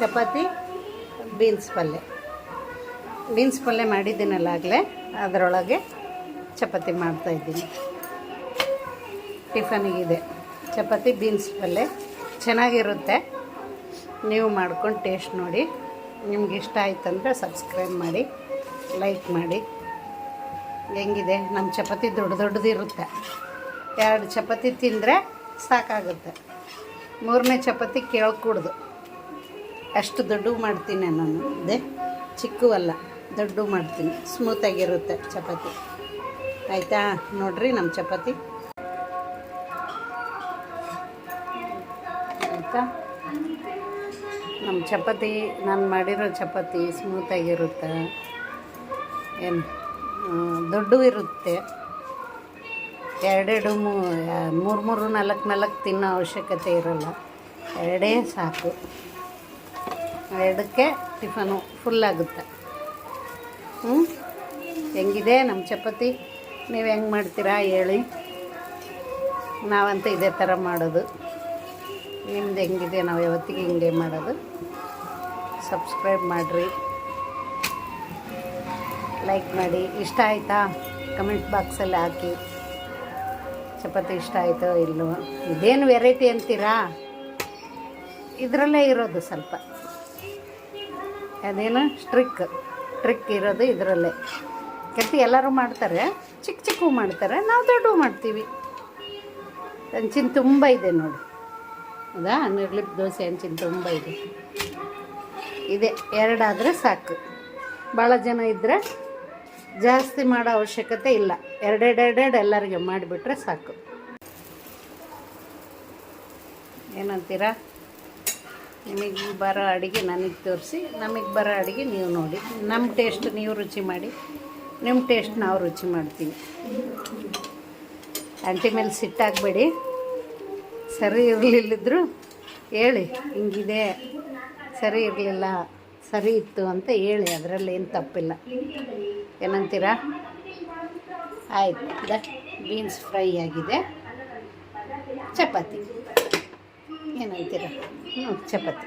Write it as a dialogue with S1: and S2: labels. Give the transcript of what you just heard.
S1: Chapati beans ಪಲ್ಯ ಮಾಡಿದ್ದೀನಲ್ಲ ಆಗಲೇ, ಅದರೊಳಗೆ ಚಪಾತಿ ಮಾಡ್ತಾಯಿದ್ದೀನಿ. ಟಿಫನಿಗಿದೆ ಚಪಾತಿ ಬೀನ್ಸ್ ಪಲ್ಯ, ಚೆನ್ನಾಗಿರುತ್ತೆ. ನೀವು ಮಾಡ್ಕೊಂಡು ಟೇಸ್ಟ್ ನೋಡಿ. ನಿಮ್ಗೆ ಇಷ್ಟ ಆಯ್ತಂದರೆ ಸಬ್ಸ್ಕ್ರೈಬ್ ಮಾಡಿ, ಲೈಕ್ ಮಾಡಿ. ಹೆಂಗಿದೆ ನಮ್ಮ ಚಪಾತಿ ದೊಡ್ಡದಿರುತ್ತೆ. 2 ಚಪಾತಿ ತಿಂದರೆ ಸಾಕಾಗುತ್ತೆ. 3ನೇ ಚಪಾತಿ ಕೇಳ್ಕೂಡ್ದು, ಅಷ್ಟು ದೊಡ್ಡವು ಮಾಡ್ತೀನಿ ನಾನು. ಅದೇ ಚಿಕ್ಕವಲ್ಲ, ದೊಡ್ಡವು ಮಾಡ್ತೀನಿ. ಸ್ಮೂತಾಗಿರುತ್ತೆ ಚಪಾತಿ. ಆಯಿತಾ? ನೋಡಿರಿ ನಮ್ಮ ಚಪಾತಿ ಆಯಿತಾ. ನಮ್ಮ ಚಪಾತಿ, ನಾನು ಮಾಡಿರೋ ಚಪಾತಿ ಸ್ಮೂತಾಗಿರುತ್ತೆ. ಏನು ದೊಡ್ಡವು ಇರುತ್ತೆ. 2 3 4 ತಿನ್ನೋ ಅವಶ್ಯಕತೆ ಇರೋಲ್ಲ. 2 ಸಾಕು. 2ಕ್ಕೆ ಟಿಫನು ಫುಲ್ಲಾಗುತ್ತೆ. ಹೆಂಗಿದೆ ನಮ್ಮ ಚಪಾತಿ? ನೀವು ಹೆಂಗೆ ಮಾಡ್ತೀರಾ ಹೇಳಿ. ನಾವಂತೂ ಇದೇ ಥರ ಮಾಡೋದು. ನಿಮ್ದು ಹೆಂಗಿದೆ? ನಾವು ಯಾವತ್ತಿಗೆ ಹಿಂಗೆ ಮಾಡೋದು. ಸಬ್ಸ್ಕ್ರೈಬ್ ಮಾಡಿರಿ, ಲೈಕ್ ಮಾಡಿ. ಇಷ್ಟ ಆಯಿತಾ? ಕಮೆಂಟ್ ಬಾಕ್ಸಲ್ಲಿ ಹಾಕಿ. ಚಪಾತಿ ಇಷ್ಟ ಆಯಿತೋ ಇಲ್ಲವೋ? ಇದೇನು ವೆರೈಟಿ ಅಂತೀರಾ? ಇದರಲ್ಲೇ ಇರೋದು ಸ್ವಲ್ಪ, ಅದೇನು ಟ್ರಿಕ್ ಇರೋದು ಇದರಲ್ಲೇ. ಎಲ್ಲರೂ ಮಾಡ್ತಾರೆ, ಚಿಕ್ಕವು ಮಾಡ್ತಾರೆ, ನಾವು ದೊಡ್ಡವು ಮಾಡ್ತೀವಿ. ಹಂಚಿನ ತುಂಬ ಇದೆ ನೋಡಿ. ಹೌದಾ? ನಿರ್ಲಿಪ್ ದೋಸೆ ಹಂಚಿನ ತುಂಬ ಇದೆ. 2 ಆದರೆ ಸಾಕು. ಭಾಳ ಜನ ಇದ್ದರೆ ಜಾಸ್ತಿ ಮಾಡೋ ಅವಶ್ಯಕತೆ ಇಲ್ಲ. 2 ಎಲ್ಲರಿಗೆ ಮಾಡಿಬಿಟ್ರೆ ಸಾಕು. ಏನಂತೀರಾ? ನಿಮಗೆ ಬರೋ ಅಡುಗೆ ನನಗೆ ತೋರಿಸಿ, ನಮಗೆ ಬರೋ ಅಡುಗೆ ನೀವು ನೋಡಿ. ನಮ್ಮ ಟೇಸ್ಟ್ ನೀವು ರುಚಿ ಮಾಡಿ, ನಿಮ್ಮ ಟೇಸ್ಟ್ ನಾವು ರುಚಿ ಮಾಡ್ತೀವಿ. ಆಂಟಿ ಮೇಲೆ ಸಿಟ್ಟಾಗಬೇಡಿ. ಸರಿ ಇರಲಿಲ್ಲದ್ರು ಹೇಳಿ, ಹಿಂಗಿದೆ, ಸರಿ ಇರಲಿಲ್ಲ, ಸರಿ ಇತ್ತು ಅಂತ ಹೇಳಿ. ಅದರಲ್ಲಿ ಏನು ತಪ್ಪಿಲ್ಲ. ಏನಂತೀರಾ? ಆಯಿತು. ಬೀನ್ಸ್ ಫ್ರೈ ಆಗಿದೆ. ಚಪಾತಿ ಏನಂತೀರ? ಚಪಾತಿ